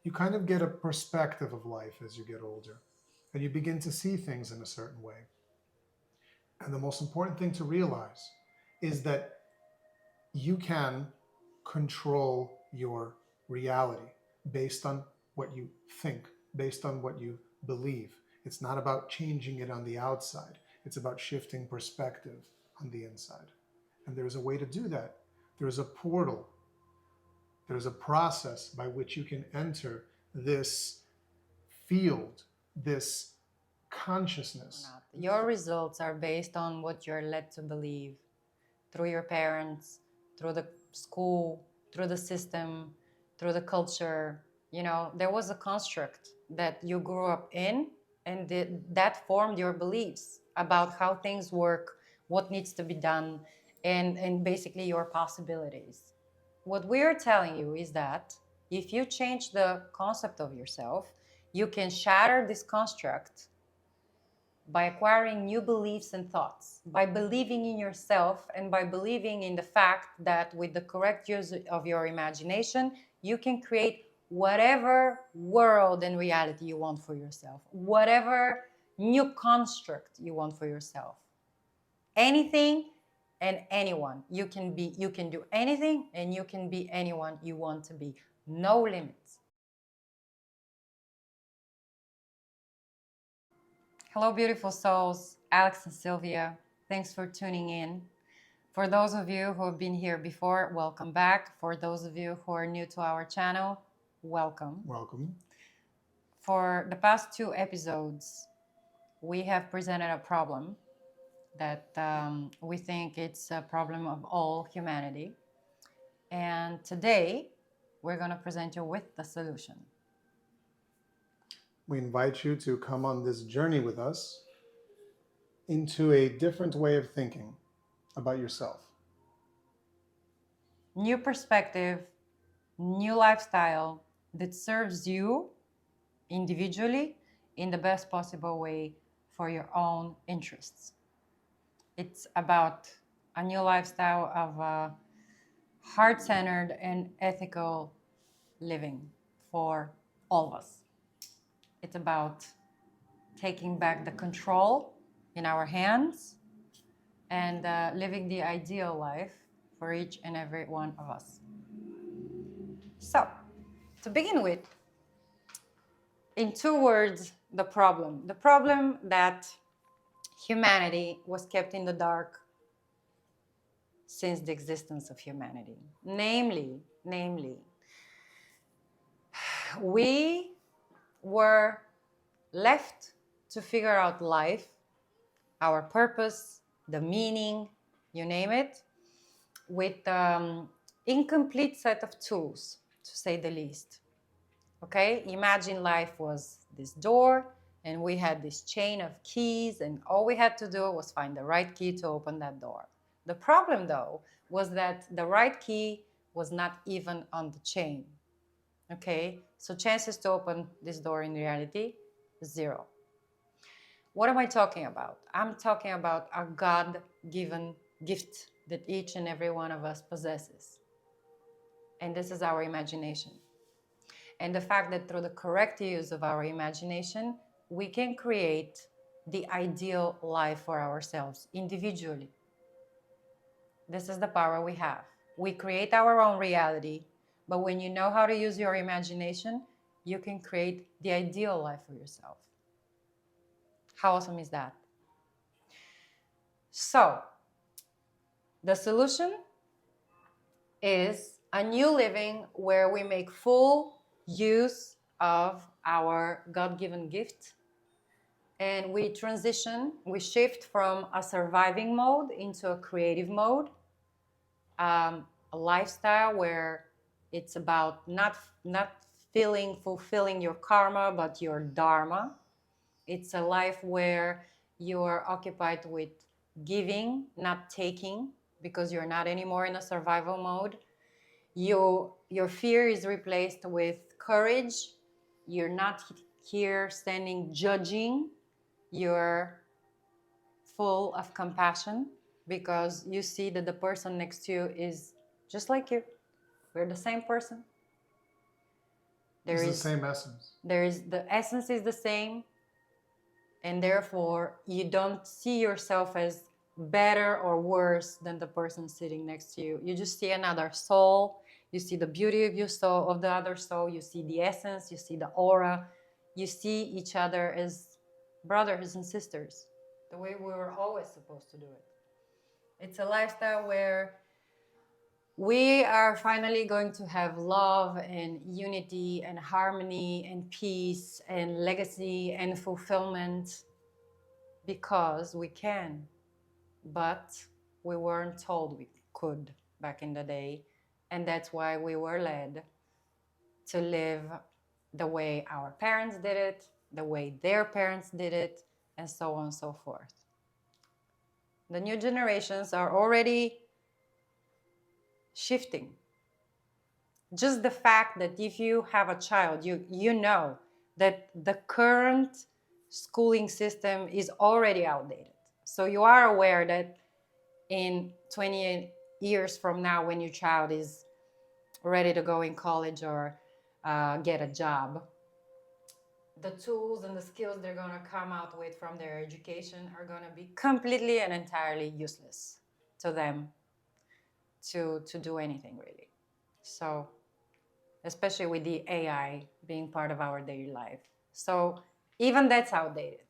you kind of get a perspective of life as you get older, and you begin to see things in a certain way. And the most important thing to realize is that you can control your reality based on what you think, based on what you believe. It's not about changing it on the outside, it's about shifting perspective on the inside. And there's a way to do that. There's a portal, there's a process by which you can enter this field, this consciousness. Your results are based on what you're led to believe through your parents, through the school, through the system, through the culture. You know, there was a construct that you grew up in, and that formed your beliefs about how things work, what needs to be done, and basically your possibilities. What we are telling you is that if you change the concept of yourself, you can shatter this construct by acquiring new beliefs and thoughts, by believing in yourself, and by believing in the fact that with the correct use of your imagination, you can create whatever world and reality you want for yourself, whatever new construct you want for yourself. Anything and anyone. You can do anything, and you can be anyone you want to be. No limits. Hello, beautiful souls. Alex and Sylvia, thanks for tuning in. For those of you who have been here before, welcome back. For those of you who are new to our channel, welcome. Welcome. For the past 2 episodes, we have presented a problem that we think it's a problem of all humanity. And today, we're going to present you with the solution. We invite you to come on this journey with us into a different way of thinking about yourself. New perspective, new lifestyle that serves you individually in the best possible way for your own interests. It's about a new lifestyle of heart-centered and ethical living for all of us. It's about taking back the control in our hands and living the ideal life for each and every one of us. So, to begin with, in 2 words, the problem. The problem that humanity was kept in the dark since the existence of humanity. Namely, we were left to figure out life, our purpose, the meaning, you name it, with incomplete set of tools, to say the least. Okay, imagine life was this door, and we had this chain of keys, and all we had to do was find the right key to open that door. The problem, though, was that the right key was not even on the chain. Okay, so chances to open this door in reality, 0. What am I talking about? I'm talking about a God-given gift that each and every one of us possesses. And this is our imagination. And the fact that through the correct use of our imagination, we can create the ideal life for ourselves individually. This is the power we have. We create our own reality, but when you know how to use your imagination, you can create the ideal life for yourself. How awesome is that? So, the solution is a new living where we make full use of our God-given gift, and we shift from a surviving mode into a creative mode, a lifestyle where it's about not fulfilling your karma, but your Dharma. It's a life where you're occupied with giving, not taking, because you're not anymore in a survival mode. Your fear is replaced with courage. You're not here standing judging. You're full of compassion because you see that the person next to you is just like you. We're the same person. There It's is the same essence. the essence is the same, and therefore you don't see yourself as better or worse than the person sitting next to you. You just see another soul. You see the beauty of your soul, of the other soul. You see the essence. You see the aura. You see each other as brothers and sisters, the way we were always supposed to do it. It's a lifestyle where we are finally going to have love and unity and harmony and peace and legacy and fulfillment because we can. But we weren't told we could back in the day. And that's why we were led to live the way our parents did it, the way their parents did it, and so on and so forth. The new generations are already shifting. Just the fact that if you have a child, you know that the current schooling system is already outdated. So you are aware that in 20 years from now, when your child is ready to go in college or get a job, the tools and the skills they're going to come out with from their education are going to be completely and entirely useless to them to do anything really. So especially with the AI being part of our daily life. So even that's outdated.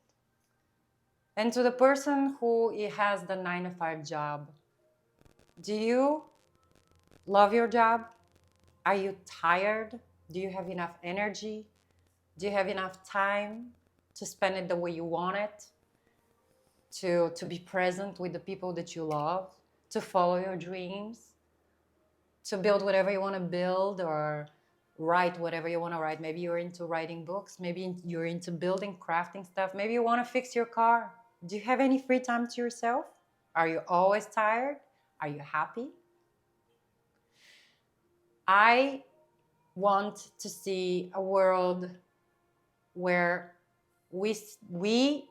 And to the person who has the 9-to-5 job, do you love your job? Are you tired? Do you have enough energy? Do you have enough time to spend it the way you want it? To be present with the people that you love? To follow your dreams? To build whatever you want to build or write whatever you want to write? Maybe you're into writing books. Maybe you're into building, crafting stuff. Maybe you want to fix your car. Do you have any free time to yourself? Are you always tired? Are you happy? I want to see a world where we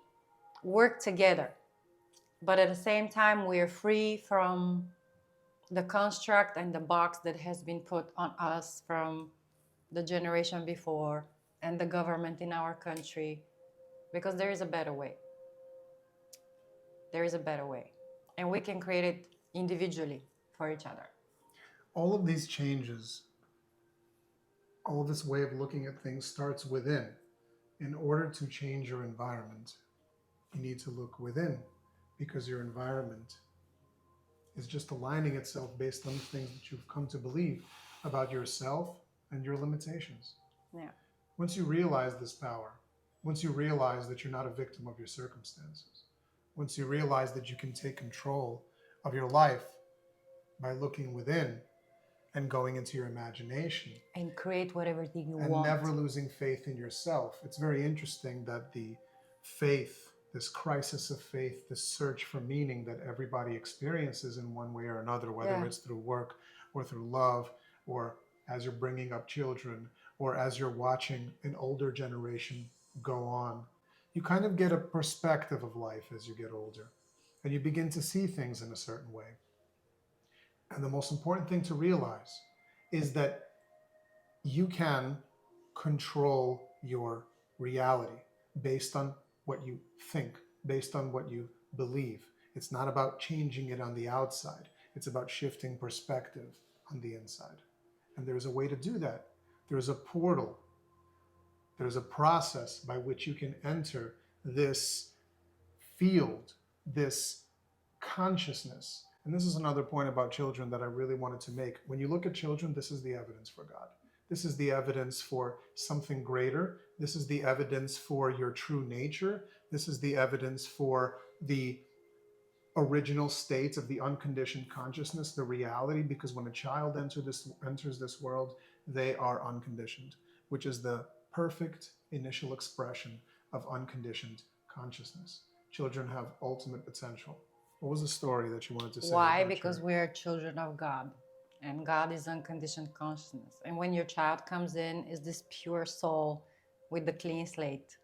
work together, but at the same time we're free from the construct and the box that has been put on us from the generation before and the government in our country, because there is a better way. There is a better way, and we can create it individually for each other. All of these changes, all of this way of looking at things starts within. In order to change your environment, you need to look within, because your environment is just aligning itself based on the things that you've come to believe about yourself and your limitations. Yeah. Once you realize this power, once you realize that you're not a victim of your circumstances, once you realize that you can take control of your life by looking within and going into your imagination And create whatever thing you and want. never losing faith in yourself. It's very interesting that the faith, this crisis of faith, this search for meaning that everybody experiences in one way or another, whether it's through work or through love, or as you're bringing up children, or as you're watching an older generation go on, you kind of get a perspective of life as you get older, and you begin to see things in a certain way. And the most important thing to realize is that you can control your reality based on what you think, based on what you believe. It's not about changing it on the outside. It's about shifting perspective on the inside. And there's a way to do that. There's a portal. There's a process by which you can enter this field, this consciousness. And this is another point about children that I really wanted to make. When you look at children, this is the evidence for God. This is the evidence for something greater. This is the evidence for your true nature. This is the evidence for the original states of the unconditioned consciousness, the reality, because when a child enters this world, they are unconditioned, which is the perfect initial expression of unconditioned consciousness. Children have ultimate potential. What was the story that you wanted to say? Why? Because we are children of God, and God is unconditioned consciousness. And when your child comes in, is this pure soul with the clean slate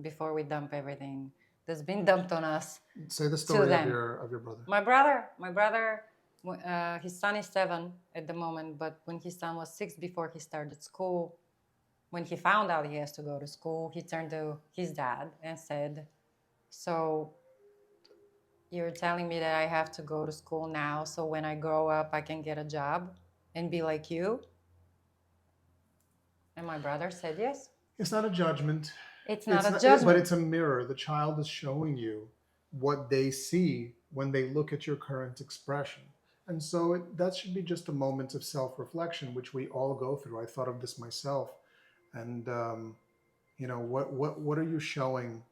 before we dump everything that's been dumped on us. Say the story of your brother. My brother, his son is 7 at the moment, but when his son was 6, before he started school, When he found out he has to go to school, he turned to his dad and said, so you're telling me that I have to go to school now so when I grow up I can get a job and be like you? And my brother said yes. It's not a judgment. It's not a judgment. But it's a mirror. The child is showing you what they see when they look at your current expression. And so that should be just a moment of self-reflection, which we all go through. I thought of this myself. And, what are you showing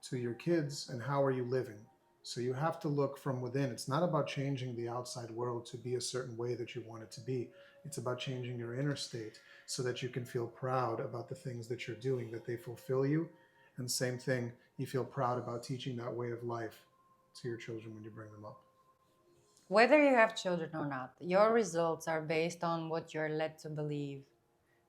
to your kids and how are you living? So you have to look from within. It's not about changing the outside world to be a certain way that you want it to be. It's about changing your inner state so that you can feel proud about the things that you're doing, that they fulfill you. And same thing, you feel proud about teaching that way of life to your children when you bring them up. Whether you have children or not, your results are based on what you're led to believe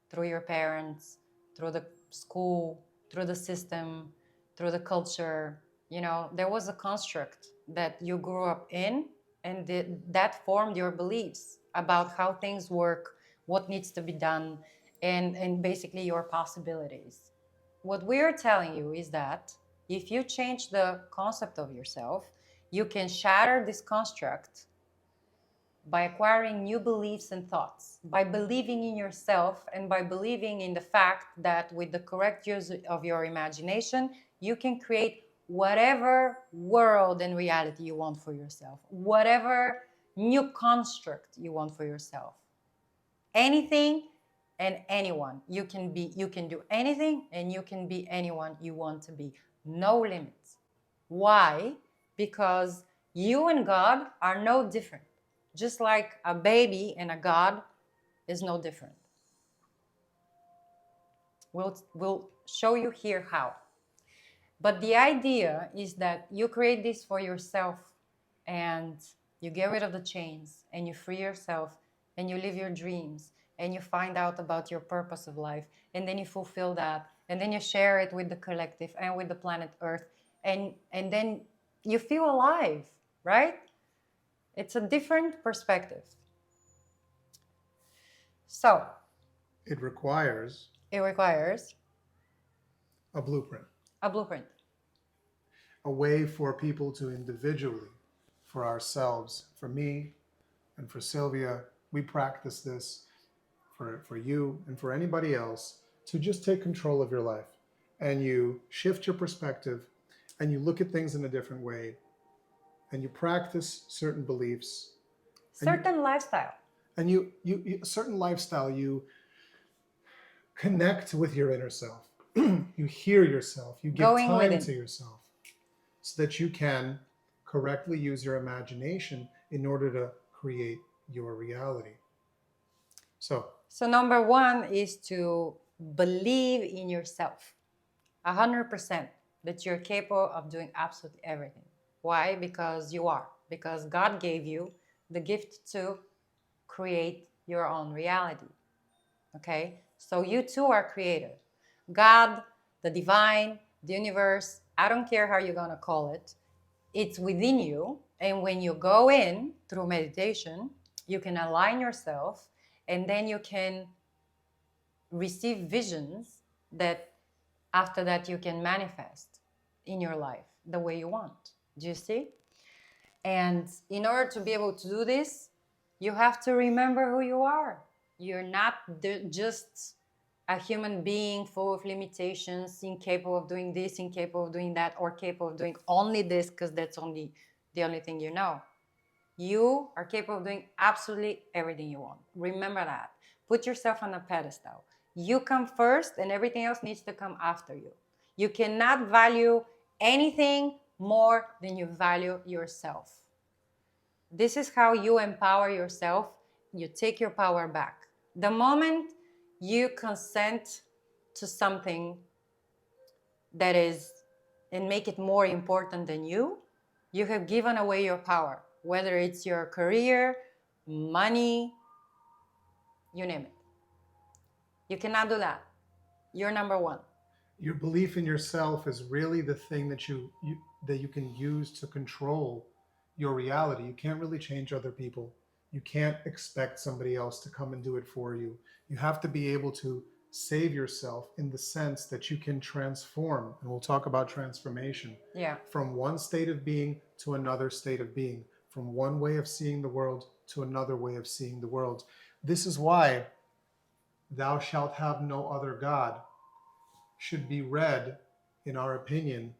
through your parents, through the school, through the system, through the culture. There was a construct that you grew up in, and that formed your beliefs about how things work, what needs to be done, and basically your possibilities. What we're telling you is that if you change the concept of yourself, you can shatter this construct by acquiring new beliefs and thoughts, by believing in yourself and by believing in the fact that with the correct use of your imagination, you can create whatever world and reality you want for yourself, whatever new construct you want for yourself. Anything and anyone. You can do anything and you can be anyone you want to be. No limits. Why? Because you and God are no different. Just like a baby and a God is no different. We'll show you here how. But the idea is that you create this for yourself and you get rid of the chains and you free yourself and you live your dreams and you find out about your purpose of life and then you fulfill that and then you share it with the collective and with the planet Earth and then you feel alive, right? It's a different perspective. So It requires a blueprint. A way for people to individually, for ourselves, for me and for Sylvia, we practice this for you and for anybody else, to just take control of your life. And you shift your perspective and you look at things in a different way and you practice certain beliefs. Lifestyle. And you certain lifestyle, you connect with your inner self. You hear yourself, you give time to yourself so that you can correctly use your imagination in order to create your reality. So number one is to believe in yourself 100% that you're capable of doing absolutely everything. Why? Because you are. Because God gave you the gift to create your own reality. Okay? So you too are creative. God, the divine, the universe, I don't care how you're going to call it, it's within you. And when you go in through meditation, you can align yourself and then you can receive visions that after that you can manifest in your life the way you want. Do you see? And in order to be able to do this, you have to remember who you are. You're not just a human being full of limitations, incapable of doing this, incapable of doing that, or capable of doing only this because that's only the only thing you know. You are capable of doing absolutely everything you want. Remember that. Put yourself on a pedestal. You come first and everything else needs to come after you. You cannot value anything more than you value yourself. This is how you empower yourself. You take your power back. The moment you consent to something that is and make it more important than you, you have given away your power. Whether it's your career, money, you name it. You cannot do that. You're number one. Your belief in yourself is really the thing that you can use to control your reality. You can't really change other people. You can't expect somebody else to come and do it for you. You have to be able to save yourself in the sense that you can transform, and we'll talk about transformation, Yeah. from one state of being to another state of being, from one way of seeing the world to another way of seeing the world. This is why "Thou shalt have no other God" should be read, in our opinion,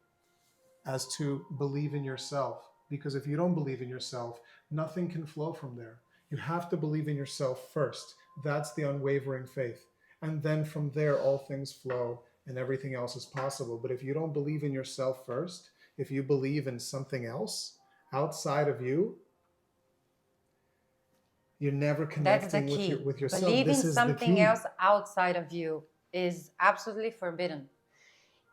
as to believe in yourself. Because if you don't believe in yourself, nothing can flow from there. You have to believe in yourself first. That's the unwavering faith. And then from there, all things flow and everything else is possible. But if you don't believe in yourself first, if you believe in something else outside of you, you're never That's the connecting key. with yourself. Believing This is the something key. else outside of you is absolutely forbidden.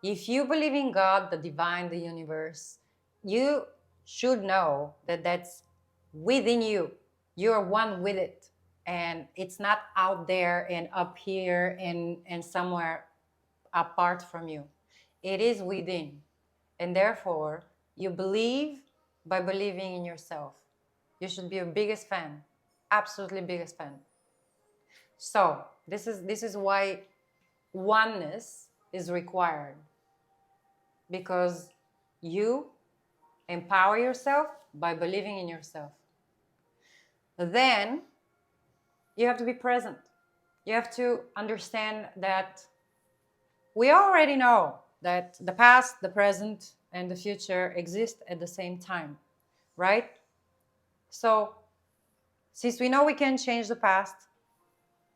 If you believe in God, the divine, the universe, you should know that that's within you. You're one with it. And it's not out there and up here and somewhere apart from you. It is within. And therefore, you believe by believing in yourself. You should be your biggest fan. Absolutely biggest fan. So this is why oneness is required, because you empower yourself by believing in yourself. Then you have to be present. You have to understand that we already know that the past, the present, and the future exist at the same time, right? So since we know we can change the past,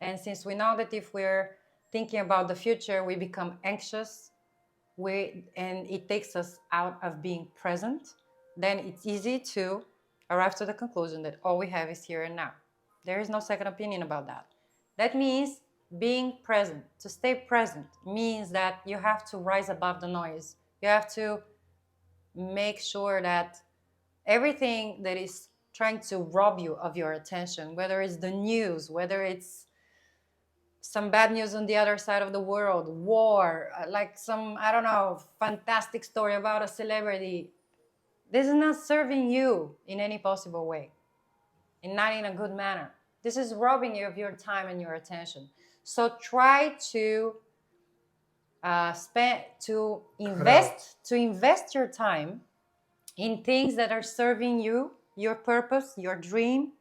and since we know that if we're thinking about the future, we become anxious, and it takes us out of being present, then it's easy to arrive to the conclusion that all we have is here and now. There is no second opinion about that. That means being present. To stay present means that you have to rise above the noise. You have to make sure that everything that is trying to rob you of your attention, whether it's the news, whether it's some bad news on the other side of the world, war, like some, I don't know, fantastic story about a celebrity, this is not serving you in any possible way, and not in a good manner. This is robbing you of your time and your attention. So try to invest your time in things that are serving you, your purpose, your dream,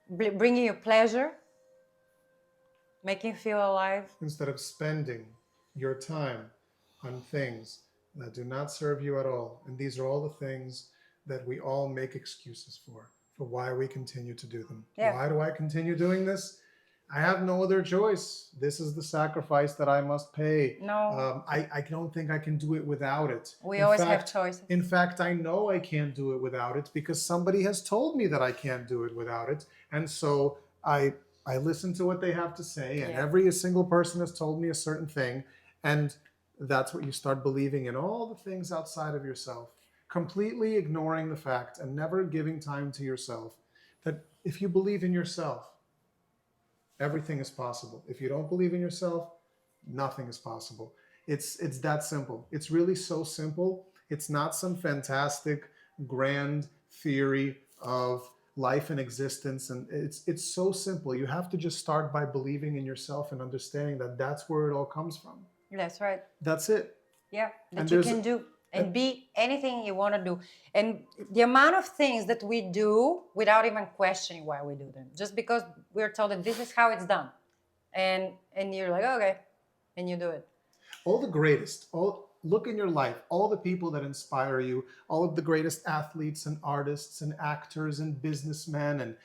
bringing you pleasure, making you feel alive. Instead of spending your time on things that do not serve you at all. And these are all the things that we all make excuses for why we continue to do them. Yeah. Why do I continue doing this? I have no other choice. This is the sacrifice that I must pay. No. I don't think I can do it without it. We always have choices. In fact, I know I can't do it without it because somebody has told me that I can't do it without it. And so I listen to what they have to say, and Yeah. every single person has told me a certain thing. And that's what you start believing in, all the things outside of yourself, completely ignoring the fact and never giving time to yourself that if you believe in yourself, everything is possible. If you don't believe in yourself, nothing is possible. It's that simple. It's really so simple. It's not some fantastic, grand theory of life and existence, and it's so simple. You have to just start by believing in yourself and understanding that that's where it all comes from. That's right. That's it. Yeah, And that you can do and be anything you want to do. And the amount of things that we do without even questioning why we do them, just because we're told that this is how it's done, and you're like, okay, and you do it. All the greatest, look in your life, all the people that inspire you, all of the greatest athletes and artists and actors and businessmen and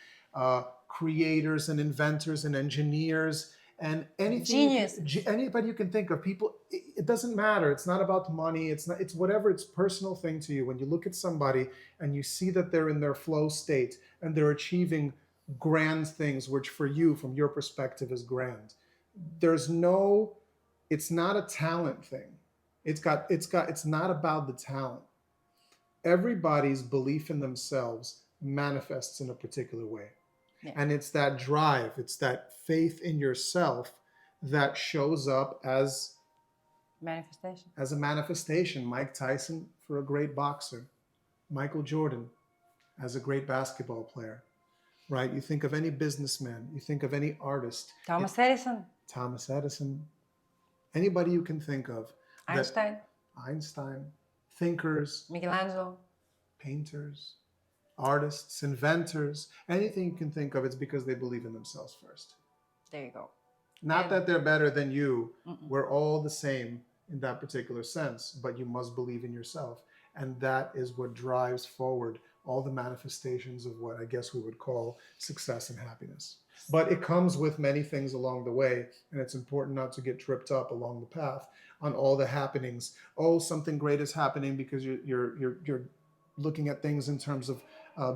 creators and inventors and engineers and anything, anybody you can think of, people, it doesn't matter. It's not about money. It's whatever, it's personal thing to you. When you look at somebody and you see that they're in their flow state and they're achieving grand things, which for you, from your perspective, is grand. It's not a talent thing. It's not about the talent. Everybody's belief in themselves manifests in a particular way. Yeah. And it's that drive, it's that faith in yourself that shows up as a manifestation. Mike Tyson, for a great boxer. Michael Jordan as a great basketball player, right? You think of any businessman, you think of any artist. Thomas Edison. Thomas Edison, anybody you can think of. Einstein, Einstein, thinkers, Michelangelo. painters, artists, inventors, anything you can think of, it's because they believe in themselves first. There you go. Not that they're better than you. Mm-mm. We're all the same in that particular sense, but you must believe in yourself. And that is what drives forward all the manifestations of what I guess we would call success and happiness. But it comes with many things along the way, and it's important not to get tripped up along the path on all the happenings. Oh, something great is happening because you're looking at things in terms of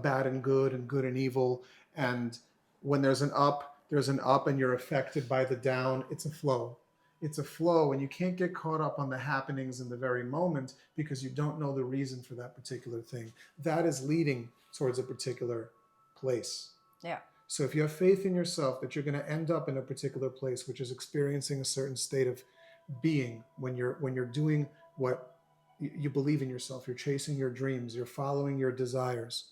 bad and good and evil. And when there's an up and you're affected by the down. It's a flow. It's a flow, and you can't get caught up on the happenings in the very moment because you don't know the reason for that particular thing. That is leading towards a particular place. Yeah. So if you have faith in yourself that you're going to end up in a particular place, which is experiencing a certain state of being, when you're doing what you believe in yourself, you're chasing your dreams, you're following your desires,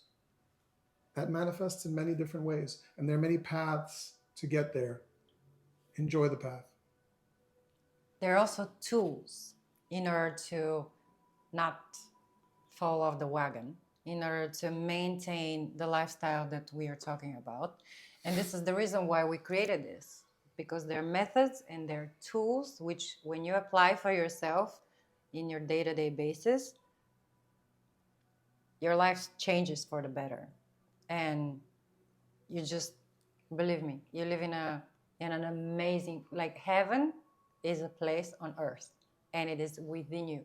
that manifests in many different ways. And there are many paths to get there. Enjoy the path. There are also tools in order to not fall off the wagon, in order to maintain the lifestyle that we are talking about. And this is the reason why we created this, because there are methods and there are tools which, when you apply for yourself in your day-to-day basis, your life changes for the better. And you just, believe me, you live in an amazing, like heaven is a place on earth, and it is within you.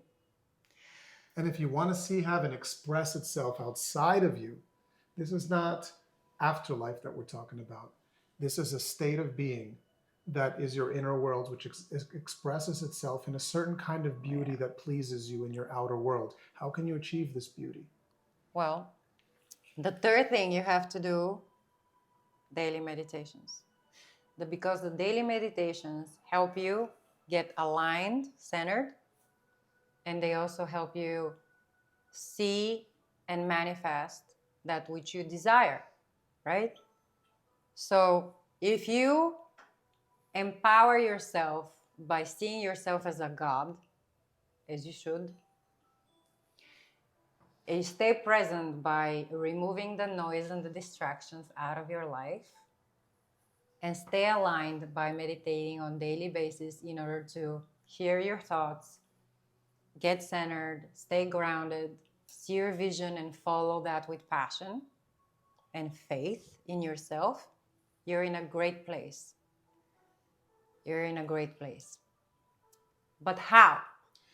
And if you want to see heaven express itself outside of you, this is not afterlife that we're talking about. This is a state of being that is your inner world, which expresses itself in a certain kind of beauty that pleases you in your outer world. How can you achieve this beauty? Well, the third thing you have to do, daily meditations. Because the daily meditations help you get aligned, centered, and they also help you see and manifest that which you desire, right? So if you empower yourself by seeing yourself as a God, as you should, and you stay present by removing the noise and the distractions out of your life, and stay aligned by meditating on a daily basis in order to hear your thoughts, get centered, stay grounded, see your vision and follow that with passion and faith in yourself, you're in a great place. You're in a great place. But how?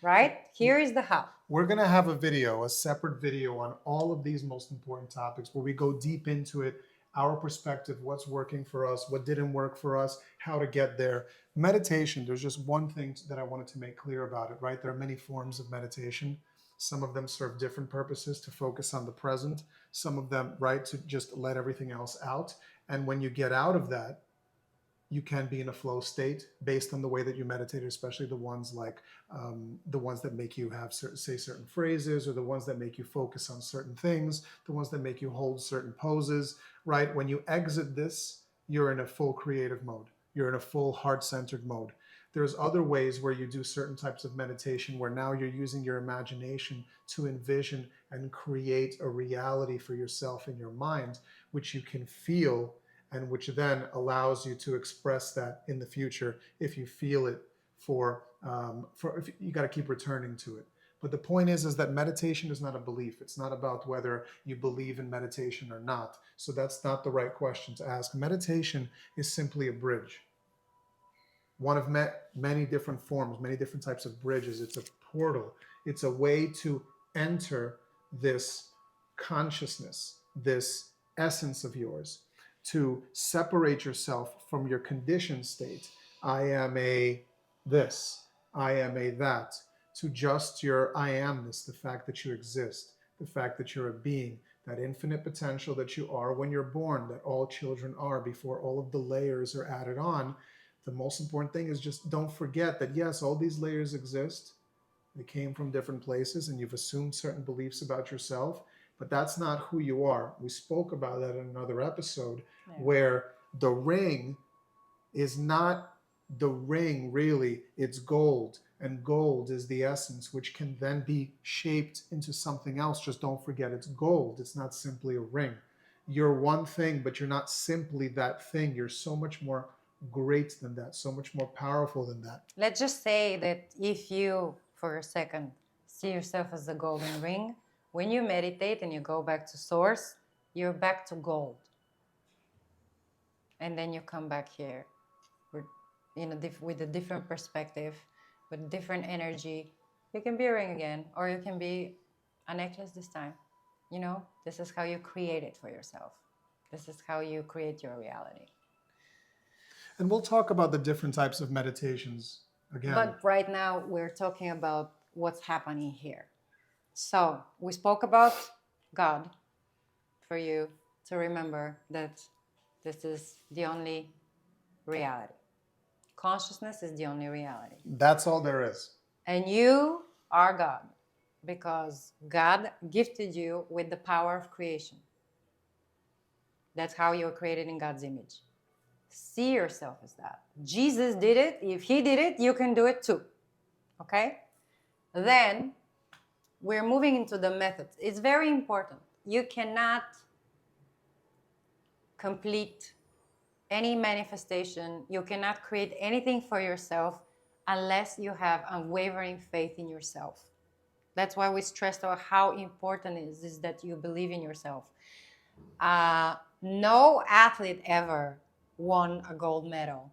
Right? Here is the how. We're going to have a separate video on all of these most important topics where we go deep into it, our perspective, what's working for us, what didn't work for us, how to get there. Meditation, there's just one thing that I wanted to make clear about it, right? There are many forms of meditation. Some of them serve different purposes to focus on the present. Some of them, right, to just let everything else out. And when you get out of that, you can be in a flow state based on the way that you meditate, especially the ones like the ones that make you have say certain phrases, or the ones that make you focus on certain things, the ones that make you hold certain poses, right? When you exit this, you're in a full creative mode. You're in a full heart-centered mode. There's other ways where you do certain types of meditation where now you're using your imagination to envision and create a reality for yourself in your mind, which you can feel, and which then allows you to express that in the future if you feel it if you got to keep returning to it. But the point is that meditation is not a belief. It's not about whether you believe in meditation or not. So that's not the right question to ask. Meditation is simply a bridge. One of many different forms, many different types of bridges. It's a portal. It's a way to enter this consciousness, this essence of yours, to separate yourself from your conditioned state. I am a this, I am a that, to just your I amness, the fact that you exist, the fact that you're a being, that infinite potential that you are when you're born, that all children are before all of the layers are added on. The most important thing is just don't forget that, yes, all these layers exist. They came from different places and you've assumed certain beliefs about yourself, but that's not who you are. We spoke about that in another episode, where the ring is not The ring, really, it's gold, and gold is the essence, which can then be shaped into something else. Just don't forget it's gold. It's not simply a ring. You're one thing, but you're not simply that thing. You're so much more great than that, so much more powerful than that. Let's just say that if you, for a second, see yourself as a golden ring, when you meditate and you go back to source, you're back to gold. And then you come back here with a different perspective, with different energy. You can be a ring again, or you can be a necklace this time. You know, this is how you create it for yourself. This is how you create your reality. And we'll talk about the different types of meditations again. But right now we're talking about what's happening here. So we spoke about God, for you to remember that this is the only reality. Consciousness is the only reality. That's all there is. And you are God, because God gifted you with the power of creation. That's how you were created in God's image. See yourself as that. Jesus did it. If he did it, you can do it too. Okay? Then we're moving into the methods. It's very important. You cannot complete any manifestation. You cannot create anything for yourself unless you have unwavering faith in yourself. That's why we stressed on how important it is that you believe in yourself. No athlete ever won a gold medal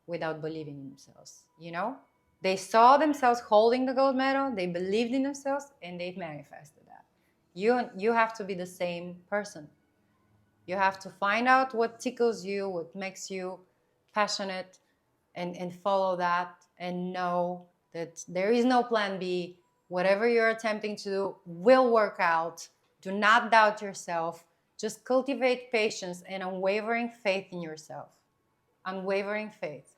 without believing in themselves. You know, they saw themselves holding the gold medal, they believed in themselves, and they manifested that. You have to be the same person. You have to find out what tickles you, what makes you passionate, and follow that, and know that there is no plan B. Whatever you're attempting to do will work out. Do not doubt yourself. Just cultivate patience and unwavering faith in yourself. Unwavering faith.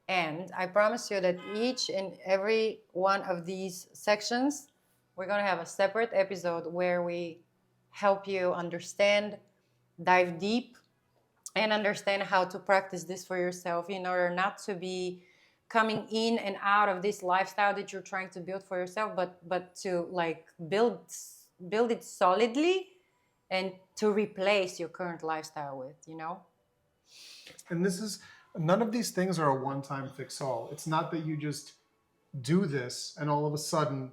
And I promise you that each and every one of these sections, we're going to have a separate episode where we help you understand, dive deep, and understand how to practice this for yourself in order not to be coming in and out of this lifestyle that you're trying to build for yourself, but to like build it solidly and to replace your current lifestyle with, you know? And this is, none of these things are a one-time fix-all. It's not that you just do this and all of a sudden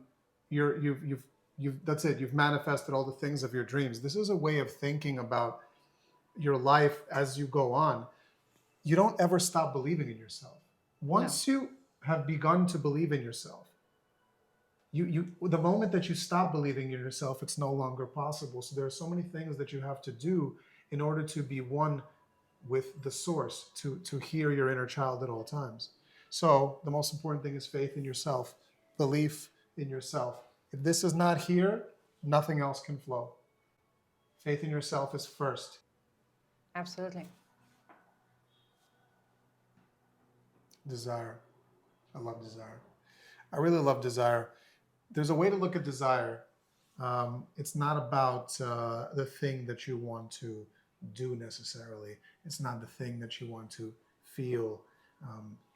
you've that's it, you've manifested all the things of your dreams. This is a way of thinking about your life as you go on. You don't ever stop believing in yourself. Once you have begun to believe in yourself, the moment that you stop believing in yourself, it's no longer possible. So there are so many things that you have to do in order to be one with the source, to hear your inner child at all times. So the most important thing is faith in yourself, belief in yourself. If this is not here, nothing else can flow. Faith in yourself is first. Absolutely. Desire. I love desire. I really love desire. There's a way to look at desire. It's not about the thing that you want to do necessarily. It's not the thing that you want to feel.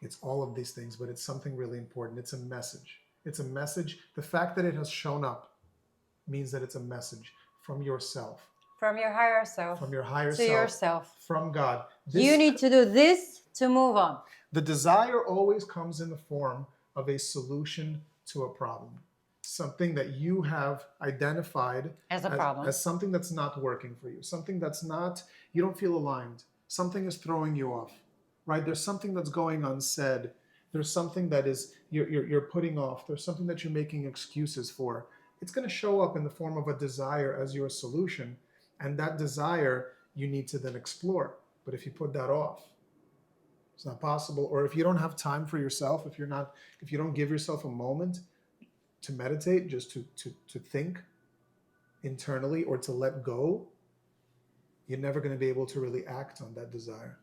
It's all of these things, but it's something really important. It's a message. It's a message. The fact that it has shown up means that it's a message from yourself. From your higher self. From your higher to self. yourself. From God. You need to do this to move on. The desire always comes in the form of a solution to a problem. Something that you have identified as a problem. As something that's not working for you. Something that's not, you don't feel aligned. Something is throwing you off, right? There's something that's going unsaid. There's something that is you're putting off. There's something that you're making excuses for. It's going to show up in the form of a desire as your solution. And that desire you need to then explore. But if you put that off, it's not possible. Or if you don't have time for yourself, if you don't give yourself a moment to meditate, just to think internally or to let go, you're never going to be able to really act on that desire.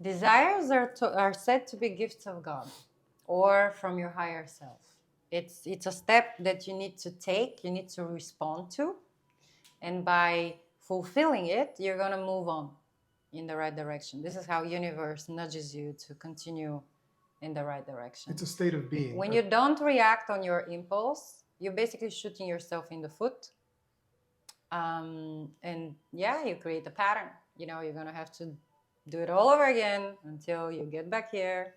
Desires are said to be gifts of God or from your higher self. It's a step that you need to take, you need to respond to, and by fulfilling it, you're going to move on. in the right direction. This is how universe nudges you to continue in the right direction. It's a state of being. When you don't react on your impulse, you're basically shooting yourself in the foot. And yeah, you create a pattern. You know, you're going to have to do it all over again until you get back here.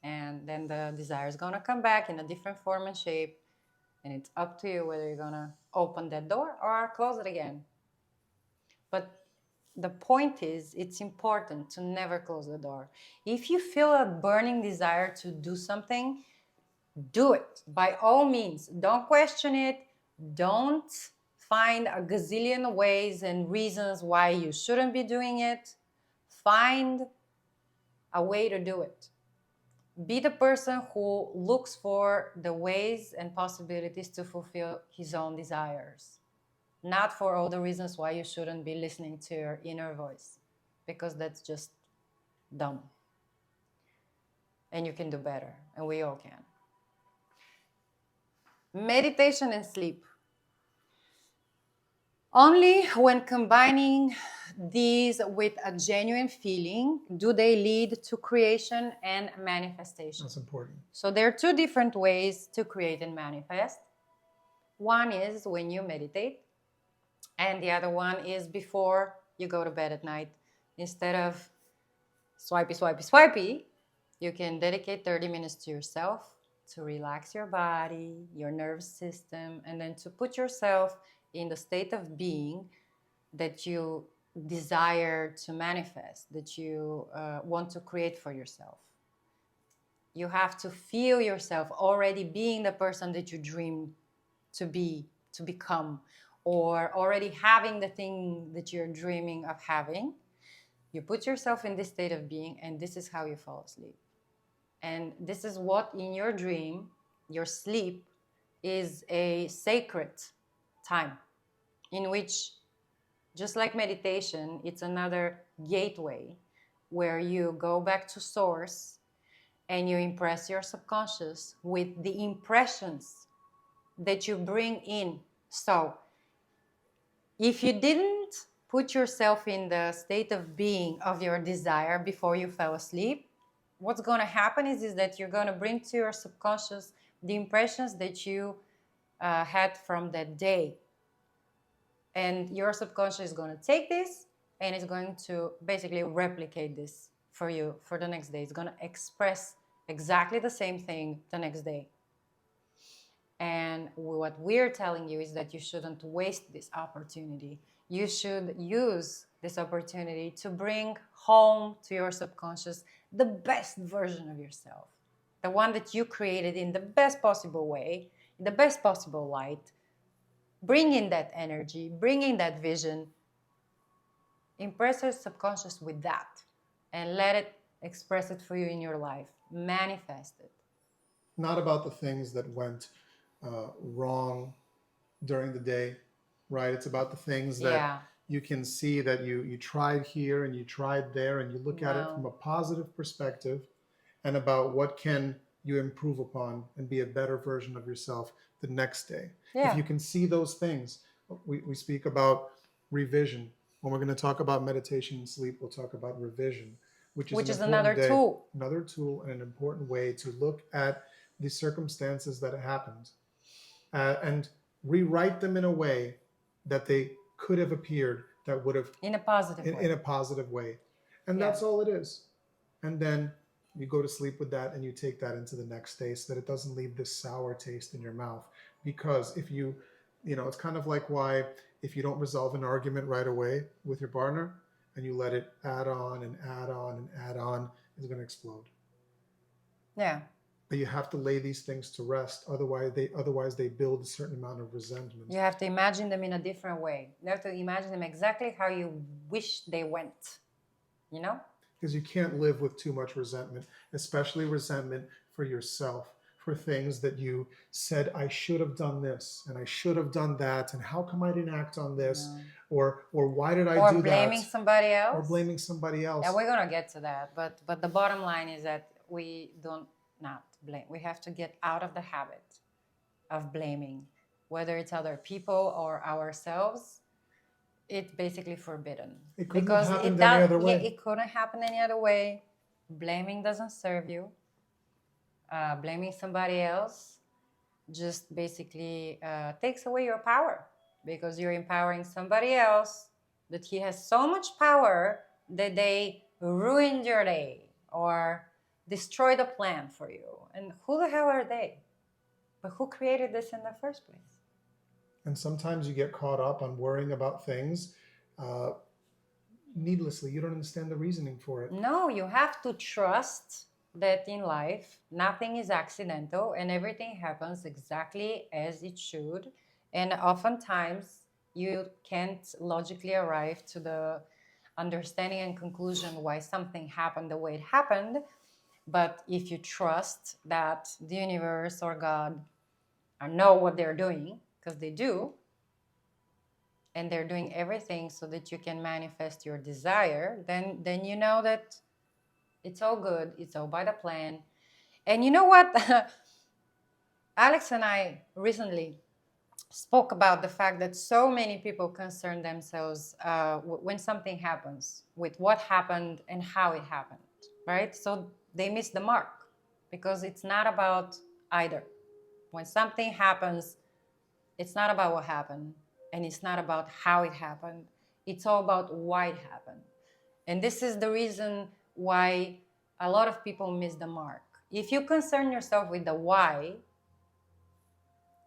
And then the desire is going to come back in a different form and shape. And it's up to you whether you're going to open that door or close it again. But the point is, it's important to never close the door. If you feel a burning desire to do something, do it by all means. Don't question it. Don't find a gazillion ways and reasons why you shouldn't be doing it. Find a way to do it. Be the person who looks for the ways and possibilities to fulfill his own desires, not for all the reasons why you shouldn't be listening to your inner voice, because that's just dumb. And you can do better, and we all can. Meditation and sleep. Only when combining these with a genuine feeling do they lead to creation and manifestation. That's important. So there are two different ways to create and manifest. One is when you meditate, and the other one is before you go to bed at night. Instead of swipey, you can dedicate 30 minutes to yourself to relax your body, your nervous system, and then to put yourself in the state of being that you desire to manifest, that you want to create for yourself. You have to feel yourself already being the person that you dream to be, to become, or already having the thing that you're dreaming of having. You put yourself in this state of being, and this is how you fall asleep. And this is what in your dream, your sleep, is a sacred time in which, just like meditation, it's another gateway where you go back to source and you impress your subconscious with the impressions that you bring in. So if you didn't put yourself in the state of being of your desire before you fell asleep, what's going to happen is that you're going to bring to your subconscious the impressions that you had from that day. And your subconscious is going to take this and it's going to basically replicate this for you for the next day. It's going to express exactly the same thing the next day. And what we're telling you is that you shouldn't waste this opportunity. You should use this opportunity to bring home to your subconscious the best version of yourself, the one that you created in the best possible way, in the best possible light. Bring in that energy, bring in that vision, impress your subconscious with that, and let it express it for you in your life. Manifest it. Not about the things that went wrong during the day, right? It's about the things that you can see that you tried here and you tried there, and you look at it from a positive perspective, and about what can you improve upon and be a better version of yourself the next day. If you can see those things, we speak about revision. When we're going to talk about meditation and sleep, we'll talk about revision, which is another tool. Another tool and an important way to look at the circumstances that happened and rewrite them in a way that they could have appeared, that would have in a positive way. And that's all it is. And then you go to sleep with that and you take that into the next day so that it doesn't leave this sour taste in your mouth. Because if you know, it's kind of like why if you don't resolve an argument right away with your partner and you let it add on and add on and add on, it's going to explode. Yeah. But you have to lay these things to rest. Otherwise they build a certain amount of resentment. You have to imagine them in a different way. You have to imagine them exactly how you wish they went, you know? Because you can't live with too much resentment, especially resentment for yourself, for things that you said, I should have done this and I should have done that, and how come I didn't act on this? Or why did I do that? Or blaming somebody else. Or blaming somebody else. Yeah, we're going to get to that. But the bottom line is that we don't not blame. We have to get out of the habit of blaming, whether it's other people or ourselves. it's basically forbidden. It couldn't Because have happened it any does, other way. yeah, it couldn't happen any other way. Blaming doesn't serve you. Blaming somebody else just basically takes away your power, because you're empowering somebody else that he has so much power that they ruined your day or destroyed a plan for you. And who the hell are they? But who created this in the first place? And sometimes you get caught up on worrying about things uh, needlessly. You don't understand the reasoning for it. No, you have to trust that in life nothing is accidental and everything happens exactly as it should. And oftentimes you can't logically arrive to the understanding and conclusion why something happened the way it happened. But if you trust that the universe or God know what they're doing, because they do, and they're doing everything so that you can manifest your desire, then you know that it's all good. It's all by the plan. And you know what? Alex and I recently spoke about the fact that so many people concern themselves when something happens with what happened and how it happened, right? So they miss the mark, because it's not about either. When something happens, it's not about what happened, and it's not about how it happened. It's all about why it happened. And this is the reason why a lot of people miss the mark. If you concern yourself with the why,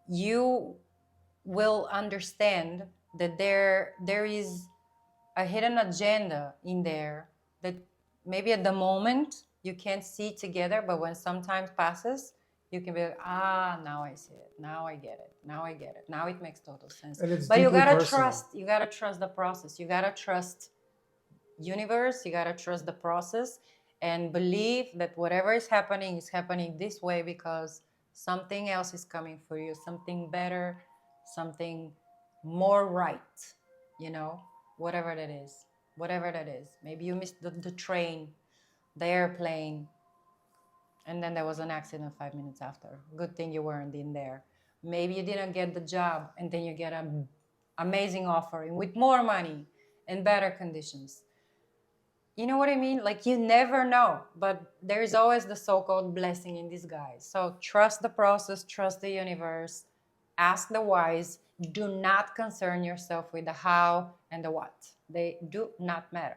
you will understand that there is a hidden agenda in there that maybe at the moment you can't see together, but when some time passes, you can be like, now I see it, now I get it, now I get it, now it makes total sense. And it's But you deeply gotta personal. you gotta trust the process, you gotta trust universe, you gotta trust the process, and believe that whatever is happening this way because something else is coming for you, something better, something more right, you know, whatever that is, whatever that is. Maybe you missed the train, the airplane, and then there was an accident 5 minutes after. Good thing you weren't in there. Maybe you didn't get the job, and then you get an amazing offering with more money and better conditions. You know what I mean? Like, you never know, but there is always the so-called blessing in disguise. So trust the process, trust the universe, ask the whys. Do not concern yourself with the how and the what. They do not matter.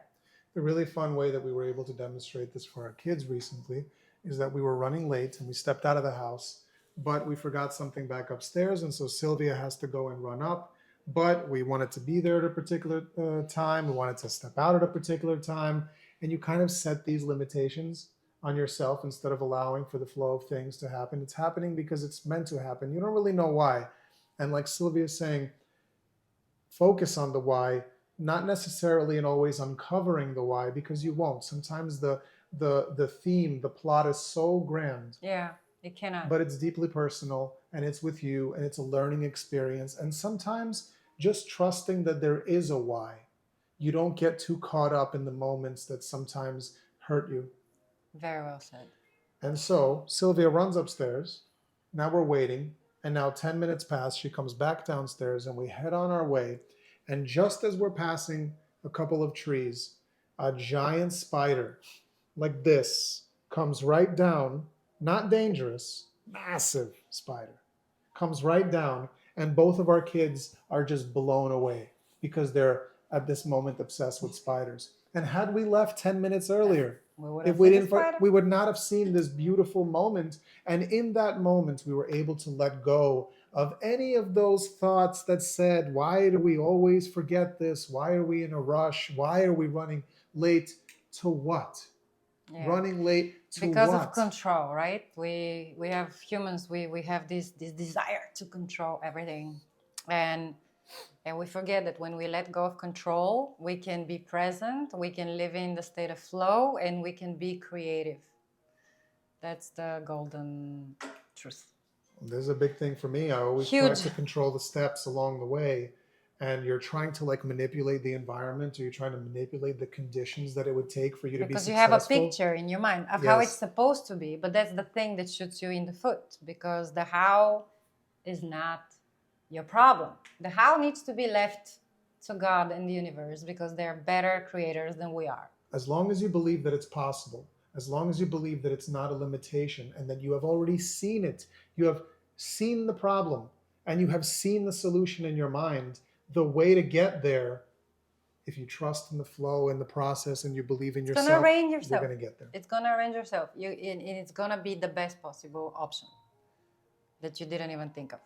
The really fun way that we were able to demonstrate this for our kids recently is that we were running late and we stepped out of the house, but we forgot something back upstairs. And so Sylvia has to go and run up, but we wanted to be there at a particular time. We wanted to step out at a particular time. And you kind of set these limitations on yourself instead of allowing for the flow of things to happen. It's happening because it's meant to happen. You don't really know why. And like Sylvia's saying, focus on the why, not necessarily in always uncovering the why, because you won't. Sometimes the theme, the plot is so grand. Yeah, it cannot. But it's deeply personal, and it's with you, and it's a learning experience. And sometimes just trusting that there is a why. You don't get too caught up in the moments that sometimes hurt you. Very well said. And so Sylvia runs upstairs. Now we're waiting. And now 10 minutes pass. She comes back downstairs and we head on our way. And just as we're passing a couple of trees, a giant spider like this comes right down, not dangerous, massive spider, comes right down. And both of our kids are just blown away because they're at this moment obsessed with spiders. And had we left 10 minutes earlier, if we didn't, we would not have seen this beautiful moment. And in that moment, we were able to let go of any of those thoughts that said, why do we always forget this? Why are we in a rush? Why are we running late? To what? Yeah. Running late to because what? Of control, right? We have humans, we have this desire to control everything. And we forget that when we let go of control, we can be present, we can live in the state of flow, and we can be creative. That's the golden truth. This is a big thing for me. I always try to control the steps along the way. And you're trying to like manipulate the environment, or you're trying to manipulate the conditions that it would take for you to be successful. Because you have a picture in your mind of how it's supposed to be. But that's the thing that shoots you in the foot, because the how is not your problem. The how needs to be left to God and the universe because they're better creators than we are. As long as you believe that it's possible, as long as you believe that it's not a limitation and that you have already seen it, you have seen the problem and you have seen the solution in your mind, the way to get there, if you trust in the flow and the process and you believe in yourself, It's gonna arrange you're yourself. going to get there. It's gonna arrange yourself. And it's gonna be the best possible option that you didn't even think of.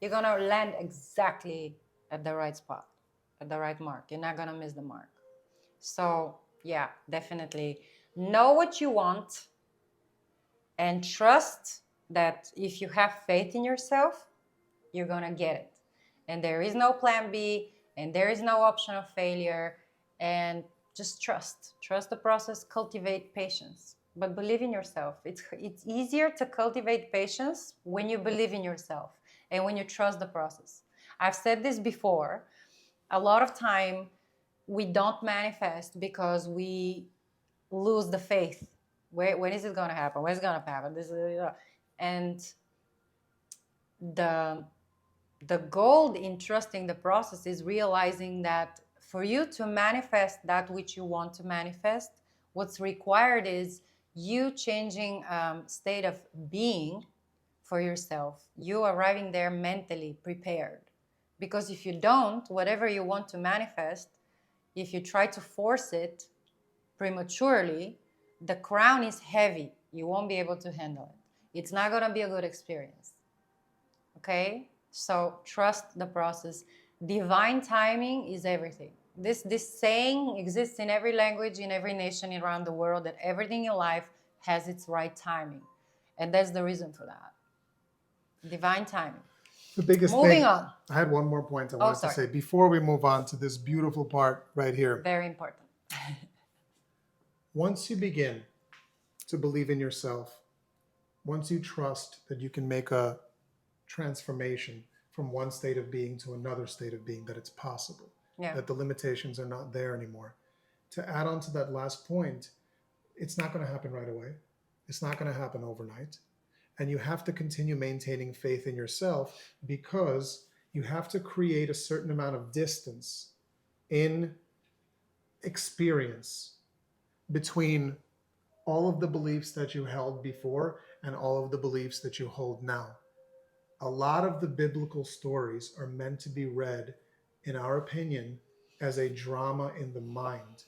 You're gonna land exactly at the right spot, at the right mark. You're not gonna miss the mark. So yeah, definitely know what you want and trust that if you have faith in yourself, you're gonna get it. And there is no plan B, and there is no option of failure. And just trust the process, cultivate patience, but believe in yourself. It's easier to cultivate patience when you believe in yourself and when you trust the process. I've said this before. A lot of time we don't manifest because we lose the faith. When is it going to happen? When is it going to happen? And the goal in trusting the process is realizing that for you to manifest that which you want to manifest, what's required is you changing state of being for yourself, you arriving there mentally prepared. Because if you don't, whatever you want to manifest, if you try to force it prematurely, the crown is heavy. You won't be able to handle it. It's not going to be a good experience. Okay? So trust the process. Divine timing is everything. This saying exists in every language, in every nation around the world, that everything in life has its right timing. And that's the reason for that. Divine timing. The biggest Moving thing, on. I had one more point I wanted to say before we move on to this beautiful part right here. Very important. Once you begin to believe in yourself, once you trust that you can make a transformation from one state of being to another state of being, that it's possible, that the limitations are not there anymore. To add on to that last point, it's not going to happen right away. It's not going to happen overnight. And you have to continue maintaining faith in yourself because you have to create a certain amount of distance in experience between all of the beliefs that you held before and all of the beliefs that you hold now. A lot of the biblical stories are meant to be read, in our opinion, as a drama in the mind.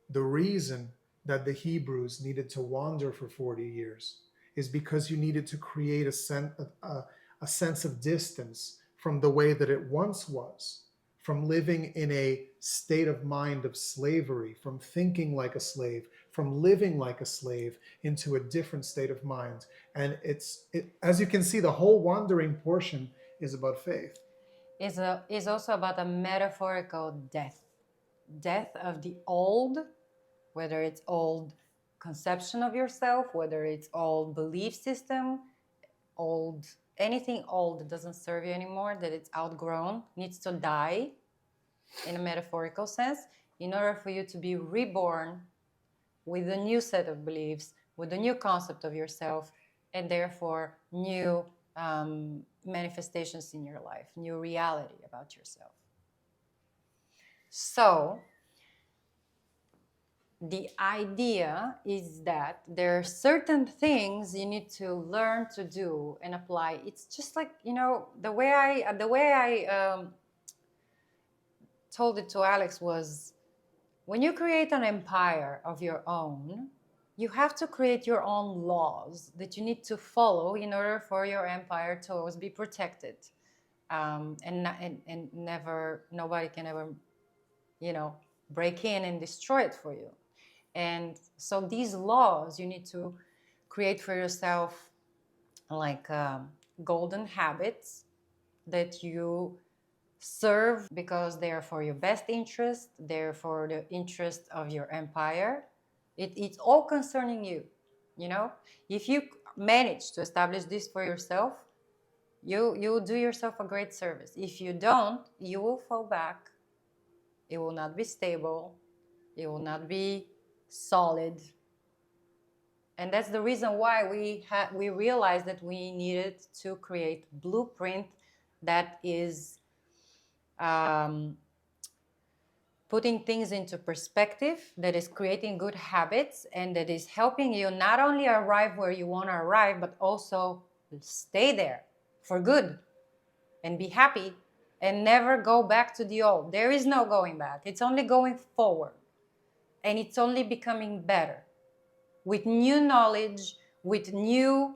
The reason that the Hebrews needed to wander for 40 years is because you needed to create a sense of distance from the way that it once was, from living in a state of mind of slavery, from thinking like a slave, from living like a slave into a different state of mind. And as you can see, the whole wandering portion is about faith. Is also about a metaphorical death of the old, whether it's old conception of yourself, whether it's old belief system, old anything old that doesn't serve you anymore, that it's outgrown, needs to die in a metaphorical sense in order for you to be reborn with a new set of beliefs, with a new concept of yourself, and therefore new manifestations in your life, new reality about yourself. So the idea is that there are certain things you need to learn to do and apply. It's just like, the way I told it to Alex was, when you create an empire of your own, you have to create your own laws that you need to follow in order for your empire to always be protected, and nobody can ever, break in and destroy it for you. And so these laws you need to create for yourself, like golden habits that you serve because they're for your best interest, they're for the interest of your empire. It's all concerning you. If you manage to establish this for yourself, you do yourself a great service. If you don't, you will fall back. It will not be stable. It will not be solid. And that's the reason why we realized that we needed to create blueprint that is putting things into perspective, that is creating good habits, and that is helping you not only arrive where you want to arrive, but also stay there for good and be happy and never go back to the old. There is no going back. It's only going forward, and it's only becoming better with new knowledge, with new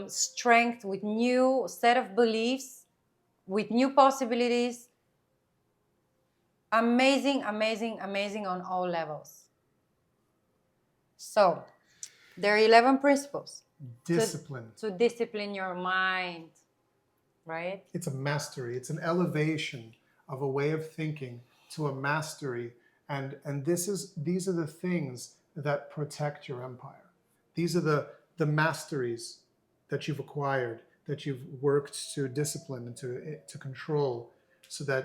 strength, with new set of beliefs, with new possibilities. Amazing, amazing, amazing on all levels. So, there are 11 principles. Discipline. To discipline your mind, right? It's a mastery. It's an elevation of a way of thinking to a mastery. And these are the things that protect your empire. These are the masteries that you've acquired, that you've worked to discipline and to control, so that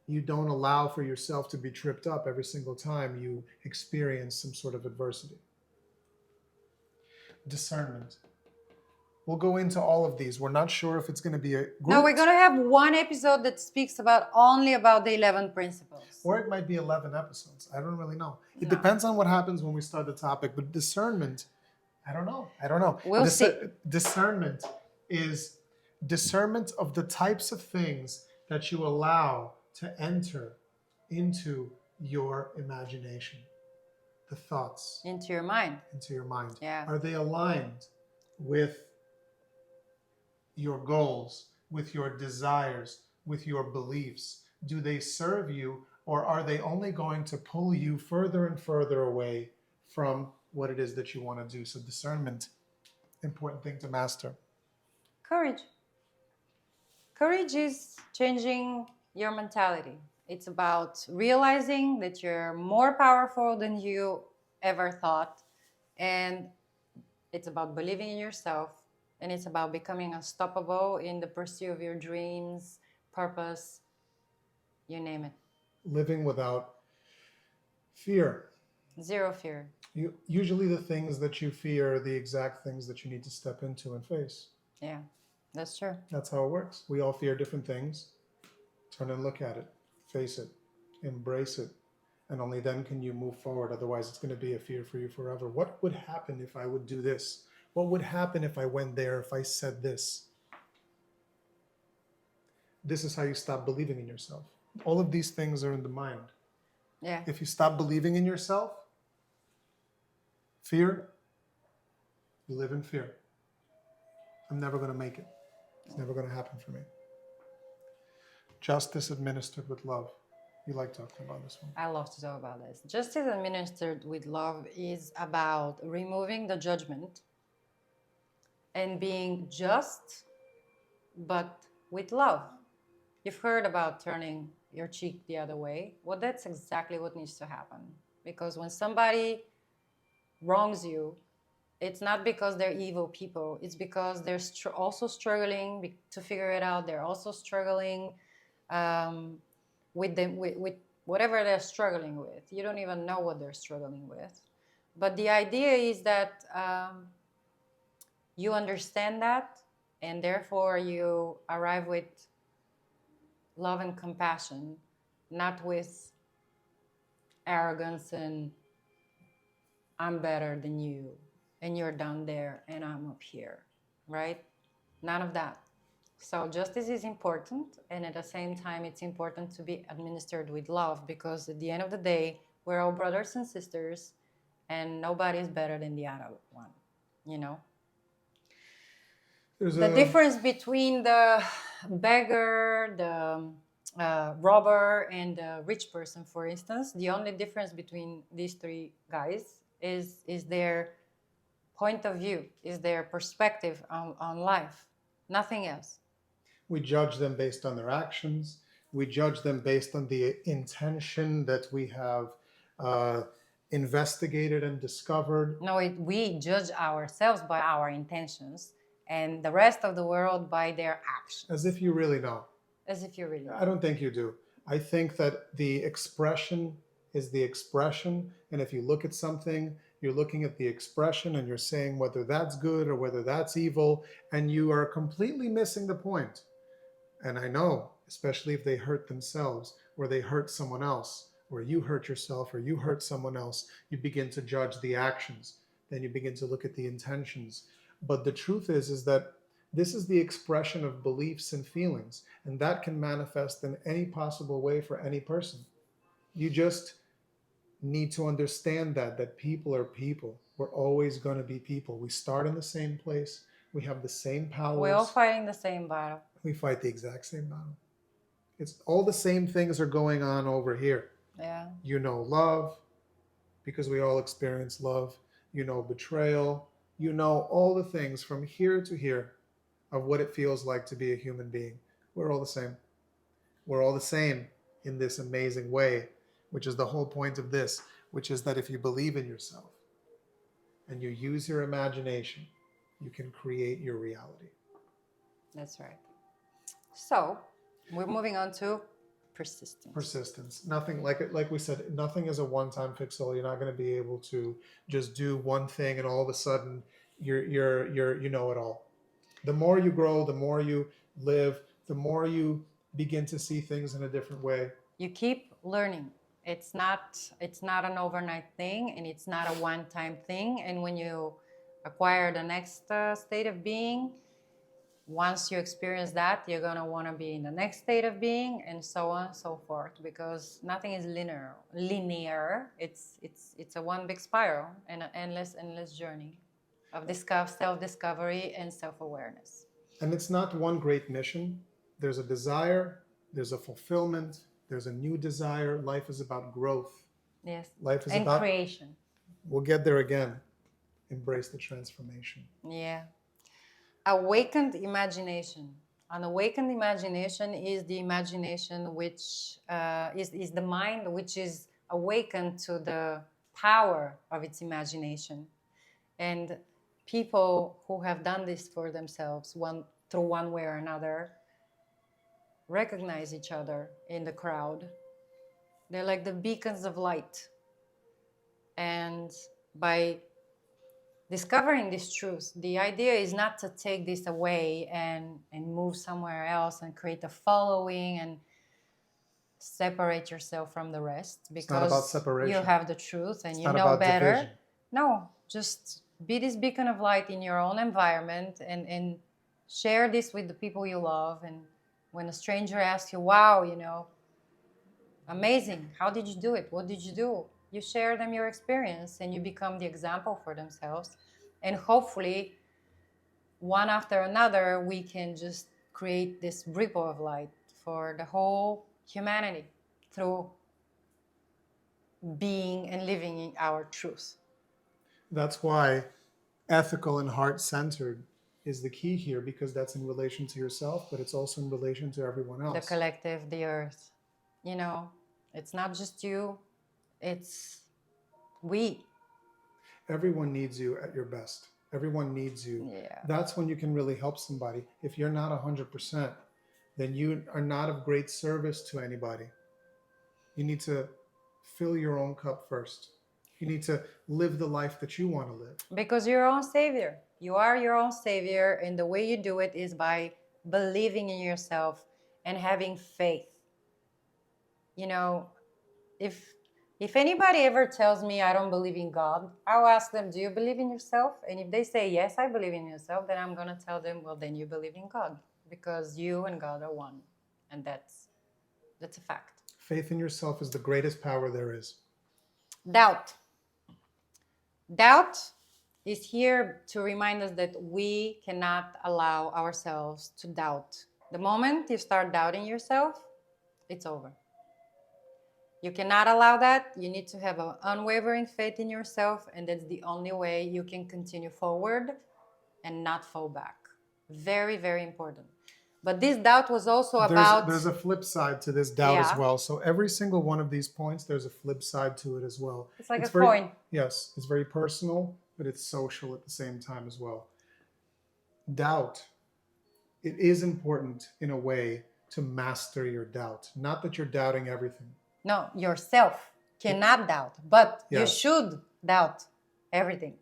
you don't allow for yourself to be tripped up every single time you experience some sort of adversity. Discernment. We'll go into all of these. We're not sure if it's going to be a group. No, we're going to have one episode that speaks only about the 11 principles. Or it might be 11 episodes. I don't really know. It depends on what happens when we start the topic. But discernment, I don't know. We'll see. Discernment is discernment of the types of things that you allow to enter into your imagination. The thoughts. Into your mind. Into your mind. Yeah. Are they aligned with your goals, with your desires, with your beliefs? Do they serve you, or are they only going to pull you further and further away from what it is that you want to do? So discernment, important thing to master. Courage. Courage is changing your mentality. It's about realizing that you're more powerful than you ever thought, and it's about believing in yourself, and it's about becoming unstoppable in the pursuit of your dreams, purpose, you name it. Living without fear. Zero fear. Usually the things that you fear are the exact things that you need to step into and face. Yeah, that's true. That's how it works. We all fear different things. Turn and look at it. Face it. Embrace it. And only then can you move forward. Otherwise, it's going to be a fear for you forever. What would happen if I would do this? What would happen if I went there, if I said this? This is how you stop believing in yourself. All of these things are in the mind. Yeah. If you stop believing in yourself, fear, you live in fear. I'm never going to make it. It's never going to happen for me. Justice administered with love. You like talking about this one. I love to talk about this. Justice administered with love is about removing the judgment and being just, but with love. You've heard about turning your cheek the other way. Well, that's exactly what needs to happen. Because when somebody wrongs you, it's not because they're evil people. It's because they're also struggling to figure it out. They're also struggling with whatever they're struggling with. You don't even know what they're struggling with. But the idea is that you understand that, and therefore you arrive with love and compassion, not with arrogance and I'm better than you, and you're down there and I'm up here, right? None of that. So justice is important, and at the same time, it's important to be administered with love, because at the end of the day, we're all brothers and sisters, and nobody's better than the other one, you know? The difference between the beggar, the robber, and the rich person, for instance, the only difference between these three guys is their point of view, is their perspective on life, nothing else. We judge them based on their actions. We judge them based on the intention that we have investigated and discovered. No, we judge ourselves by our intentions, and the rest of the world by their actions. As if you really know. As if you really know. I don't think you do. I think that the expression is the expression, and if you look at something, you're looking at the expression and you're saying whether that's good or whether that's evil, and you are completely missing the point. And I know, especially if they hurt themselves, or they hurt someone else, or you hurt yourself or you hurt someone else, you begin to judge the actions. Then you begin to look at the intentions. But the truth is that this is the expression of beliefs and feelings, and that can manifest in any possible way for any person. You just need to understand that people are people. We're always going to be people. We start in the same place. We have the same powers. We're all fighting the same battle. We fight the exact same battle. It's all the same things are going on over here. Yeah. You know love, because we all experience love. You know betrayal. You know all the things from here to here of what it feels like to be a human being. We're all the same. We're all the same in this amazing way, which is the whole point of this, which is that if you believe in yourself and you use your imagination, you can create your reality. That's right. So we're moving on to persistence. Persistence. Nothing, like we said, nothing is a one-time fix-all. You're not going to be able to just do one thing and all of a sudden you know it all. The more you grow, the more you live, the more you begin to see things in a different way. You keep learning. It's not an overnight thing, and it's not a one-time thing. And when you acquire the next state of being, once you experience that, you're going to want to be in the next state of being, and so on and so forth, because nothing is linear. It's a one big spiral and an endless journey of self-discovery and self-awareness. And it's not one great mission. There's a desire, there's a fulfillment, there's a new desire. Life is about growth. Yes. Life is and about creation. We'll get there again. Embrace the transformation. Yeah. Awakened imagination. An awakened imagination is the imagination which is the mind which is awakened to the power of its imagination. And people who have done this for themselves through one way or another recognize each other in the crowd. They're like the beacons of light. And by discovering this truth, the idea is not to take this away and move somewhere else and create a following and separate yourself from the rest, because it's not about separation. You have the truth and it's you not know about better. Division. No, just be this beacon of light in your own environment and share this with the people you love. And when a stranger asks you, wow, amazing, how did you do it? What did you do? You share them your experience and you become the example for themselves. And hopefully, one after another, we can just create this ripple of light for the whole humanity through being and living in our truth. That's why ethical and heart-centered is the key here, because that's in relation to yourself, but it's also in relation to everyone else. The collective, the earth. It's not just you, it's we. Everyone needs you at your best. Everyone needs you. Yeah. That's when you can really help somebody. If you're not 100%, then you are not of great service to anybody. You need to fill your own cup first. You need to live the life that you want to live. Because you're your own savior. You are your own savior, and the way you do it is by believing in yourself and having faith. If anybody ever tells me I don't believe in God, I'll ask them, do you believe in yourself? And if they say, yes, I believe in yourself, then I'm going to tell them, well, then you believe in God, because you and God are one. And that's a fact. Faith in yourself is the greatest power there is. Doubt. Doubt is here to remind us that we cannot allow ourselves to doubt. The moment you start doubting yourself, it's over. You cannot allow that. You need to have an unwavering faith in yourself, and that's the only way you can continue forward and not fall back. Very, very important. But this doubt was also about... There's a flip side to this doubt as well. So every single one of these points, there's a flip side to it as well. It's like a coin. Yes, it's very personal, but it's social at the same time as well. Doubt. It is important in a way to master your doubt. Not that you're doubting everything. No, yourself cannot doubt, but Yes. you should doubt everything.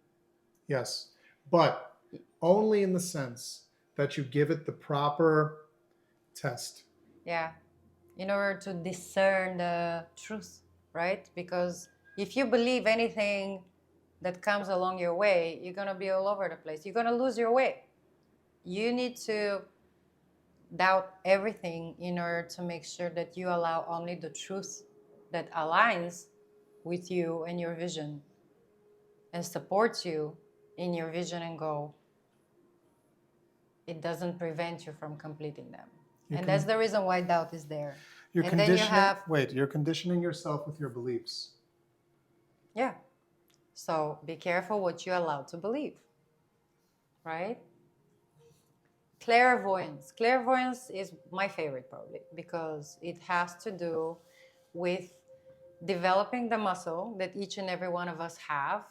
Yes, but only in the sense that you give it the proper test. Yeah, in order to discern the truth. right? Because if you believe anything that comes along your way, you're going to be all over the place. You're going to lose your way. You need to doubt everything in order to make sure that you allow only the truth that aligns with you and your vision and supports you in your vision and goal. It doesn't prevent you from completing them. And that's the reason why doubt is there. You're And then you have, you're conditioning yourself with your beliefs. yeah. So be careful what you allow to believe, right? Clairvoyance. Clairvoyance is my favorite probably because it has to do with developing the muscle that each and every one of us have,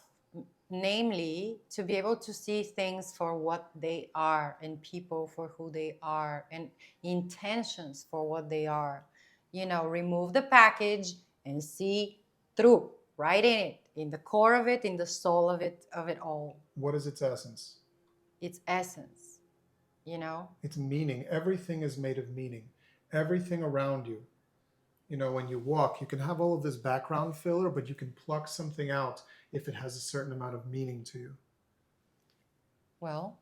namely to be able to see things for what they are and people for who they are and intentions for what they are. You know, remove the package and see through, right in it, in the core of it, in the soul of it all. What is its essence? Its essence, you know? It's meaning. Everything is made of meaning. Everything around you. You know, when you walk, you can have all of this background filler, but you can pluck something out if it has a certain amount of meaning to you. Well,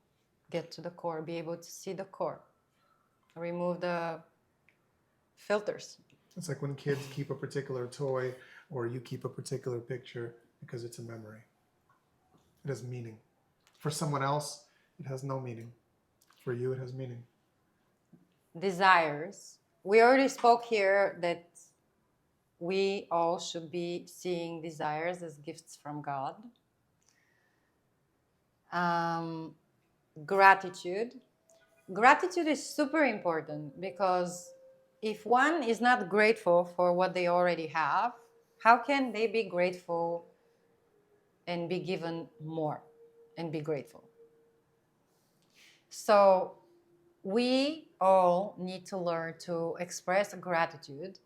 get to the core, be able to see the core. Remove the filters. It's like when kids keep a particular toy or you keep a particular picture because it's a memory. It has meaning. For someone else, it has no meaning. For you, it has meaning. Desires. We already spoke here that we all should be seeing desires as gifts from God. Gratitude. Gratitude is super important because if one is not grateful for what they already have, how can they be grateful and be given more and be grateful? So we all need to learn to express gratitude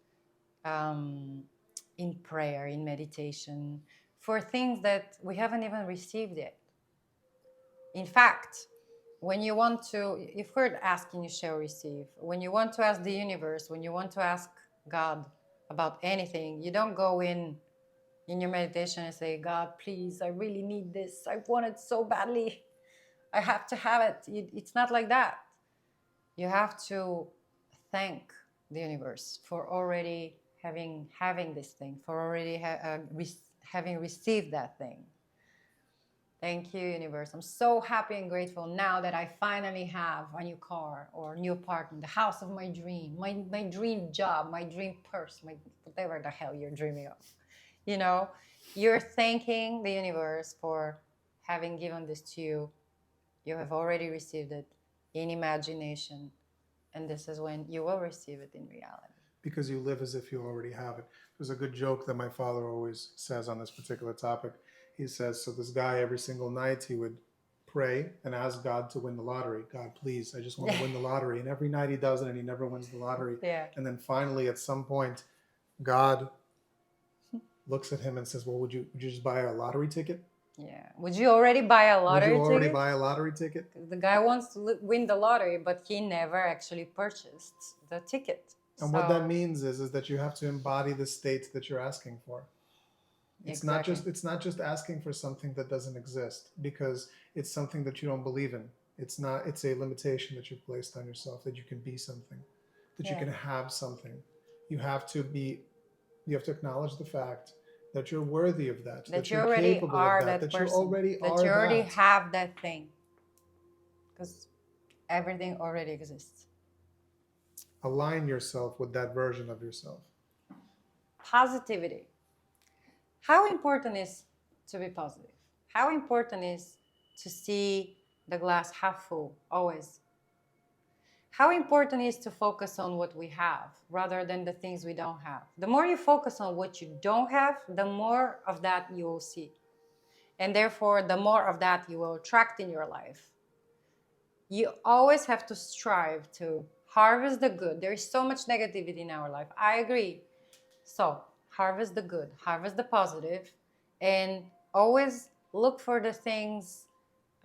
in prayer, in meditation, for things that we haven't even received yet. In fact, when you want to, if we're asking, you shall receive. When you want to ask the universe, when you want to ask God about anything, you don't go in your meditation and say, God, please, I really need this. I want it so badly. I have to have it. It's not like that. You have to thank the universe for already having this thing, for already having received that thing. Thank you, universe. I'm so happy and grateful now that I finally have a new car or a new apartment, the house of my dream, my dream job, my dream purse, whatever the hell you're dreaming of. You know, you're thanking the universe for having given this to you. You have already received it in imagination. And this is when you will receive it in reality. Because you live as if you already have it. There's a good joke that my father always says on this particular topic. He says, so this guy every single night, he would pray and ask God to win the lottery. God, please, I just want to win the lottery. And every night he does it and he never wins the lottery. Yeah. And then finally, at some point, God looks at him and says, well, would you just buy a lottery ticket? Yeah. Would you already buy a lottery ticket? Would you already buy a lottery ticket? The guy wants to win the lottery, but he never actually purchased the ticket. And what that means is that you have to embody the state that you're asking for. It's not just asking for something that doesn't exist because it's something that you don't believe in. It's a limitation that you've placed on yourself, that you can be something, that you can have something. You have to acknowledge the fact that you're worthy of that, that you already capable are of that person, you already that are you already that. have that thing. Because everything already exists. Align yourself with that version of yourself. Positivity. How important is to be positive? How important is to see the glass half full, always? How important is to focus on what we have rather than the things we don't have? The more you focus on what you don't have, the more of that you will see. And therefore, the more of that you will attract in your life. You always have to strive to harvest the good. There is so much negativity in our life. I agree. So, harvest the good, harvest the positive, and always look for the things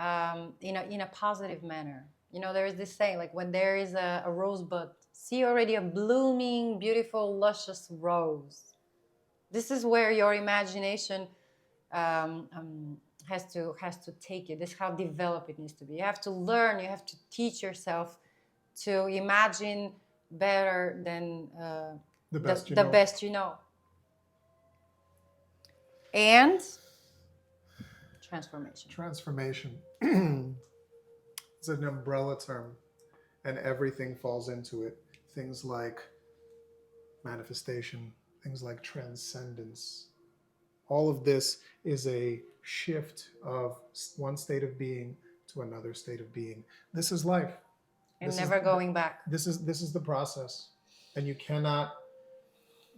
in a positive manner. You know, there is this saying, like when there is a rosebud, see already a blooming, beautiful, luscious rose. This is where your imagination has to take you. This is how developed it needs to be. You have to learn. You have to teach yourself to imagine better than The best you the know. best you know. And transformation. Transformation is an umbrella term, and everything falls into it. Things like manifestation, things like transcendence. All of this is a shift of one state of being to another state of being. This is life. And This never is, going back. This is the process, and you cannot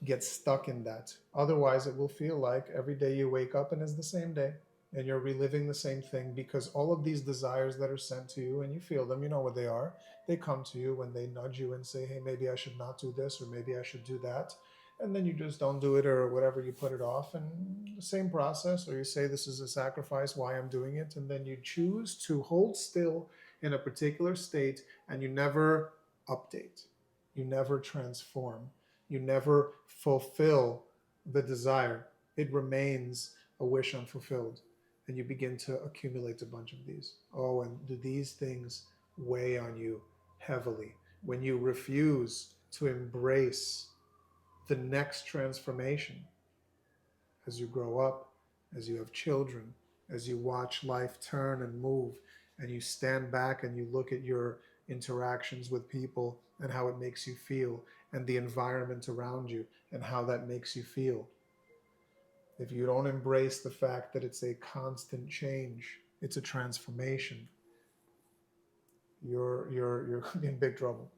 get stuck in that. Otherwise, it will feel like every day you wake up and it's the same day, and you're reliving the same thing, because all of these desires that are sent to you, and you feel them, you know what they are. They come to you when they nudge you and say, hey, maybe I should not do this, or maybe I should do that. And then you just don't do it, or whatever, you put it off, and the same process, or you say this is a sacrifice, why I'm doing it, and then you choose to hold still in a particular state, and you never update, you never transform, you never fulfill the desire. It remains a wish unfulfilled, and you begin to accumulate a bunch of these. Oh, and do these things weigh on you heavily when you refuse to embrace the next transformation as you grow up, as you have children, as you watch life turn and move, and you stand back and you look at your interactions with people and how it makes you feel, and the environment around you and how that makes you feel. If you don't embrace the fact that it's a constant change, it's a transformation, you're in big trouble,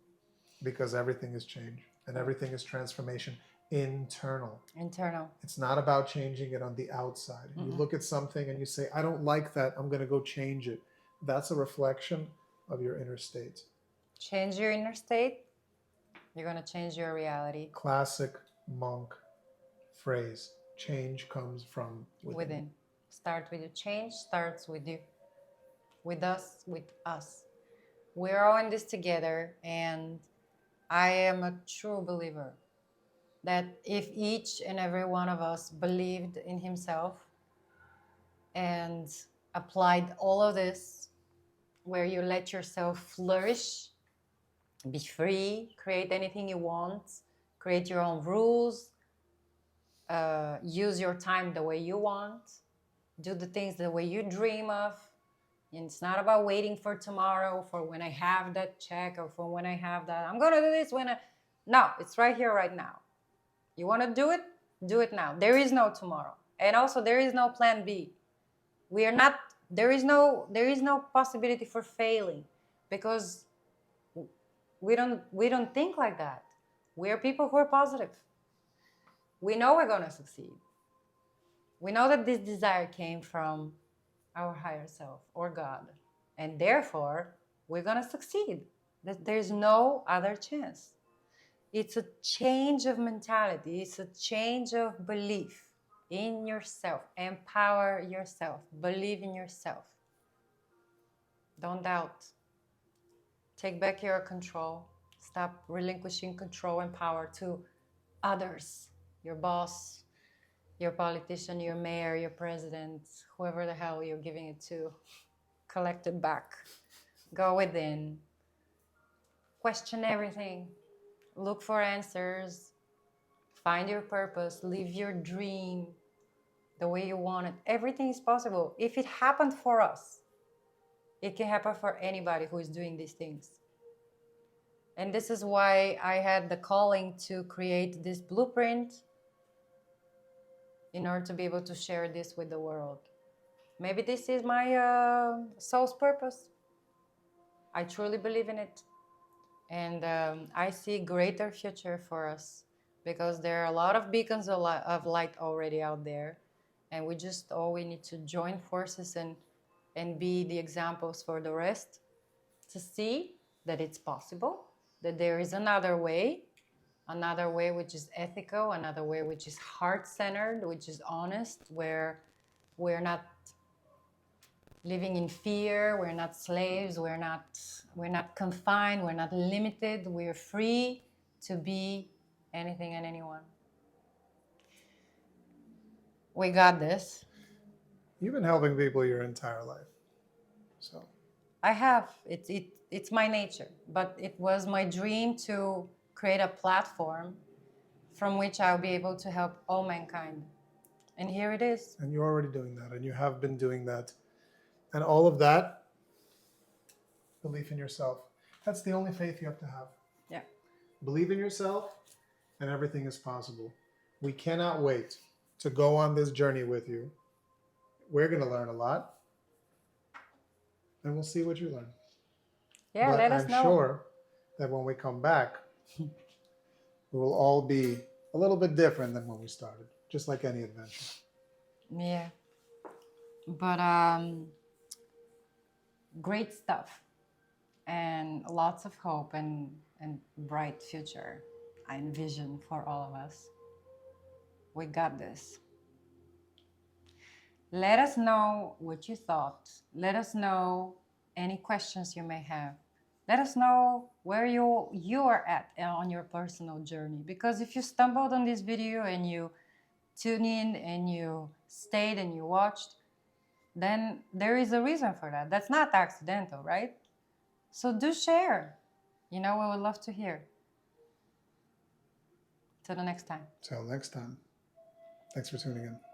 because everything is change and everything is transformation internal. It's not about changing it on the outside. You look at something and you say, I don't like that, I'm going to go change it. That's a reflection of your inner state. Change your inner state, you're going to change your reality. Classic monk phrase, change comes from within. Start with you. Change starts with you, with us, we're all in this together. And I am a true believer that if each and every one of us believed in himself and applied all of this, where you let yourself flourish, be free, create anything you want, create your own rules, use your time the way you want, do the things the way you dream of. And it's not about waiting for tomorrow, for when I have that check, or for when I have that, I'm going to do this no, it's right here, right now. You want to do it now. There is no tomorrow. And also there is no plan B. There is no possibility for failing, because we don't think like that. We are people who are positive. We know we're going to succeed. We know that this desire came from our higher self or God, and therefore we're going to succeed. There's no other chance. It's a change of mentality. It's a change of belief in yourself. Empower yourself. Believe in yourself. Don't doubt. Take back your control. Stop relinquishing control and power to others. Your boss, your politician, your mayor, your president, whoever the hell you're giving it to. Collect it back. Go within. Question everything. Look for answers. Find your purpose. Live your dream the way you want it. Everything is possible. If it happened for us, it can happen for anybody who is doing these things. And this is why I had the calling to create this blueprint, in order to be able to share this with the world. Maybe this is my soul's purpose. I truly believe in it. And I see a greater future for us, because there are a lot of beacons of light already out there. And we need to join forces and be the examples for the rest, to see that it's possible, that there is another way which is ethical, another way which is heart-centered, which is honest, where we're not living in fear, we're not slaves, we're not confined, we're not limited, we're free to be anything and anyone. We got this. You've been helping people your entire life. So I have. It's my nature. But it was my dream to create a platform from which I'll be able to help all mankind. And here it is. and you're already doing that, and you have been doing that. And all of that, belief in yourself. That's the only faith you have to have. Yeah. Believe in yourself, and everything is possible. We cannot wait to go on this journey with you. We're going to learn a lot, and we'll see what you learn. Yeah, but let us I'm know. sure that when we come back, we will all be a little bit different than when we started, just like any adventure. Yeah. But great stuff. And lots of hope and bright future I envision for all of us. We got this. Let us know what you thought. Let us know any questions you may have. Let us know where you are at on your personal journey. Because if you stumbled on this video and you tuned in and you stayed and you watched, then there is a reason for that. That's not accidental, right? So do share. We would love to hear. Till the next time. Till next time. Thanks for tuning in.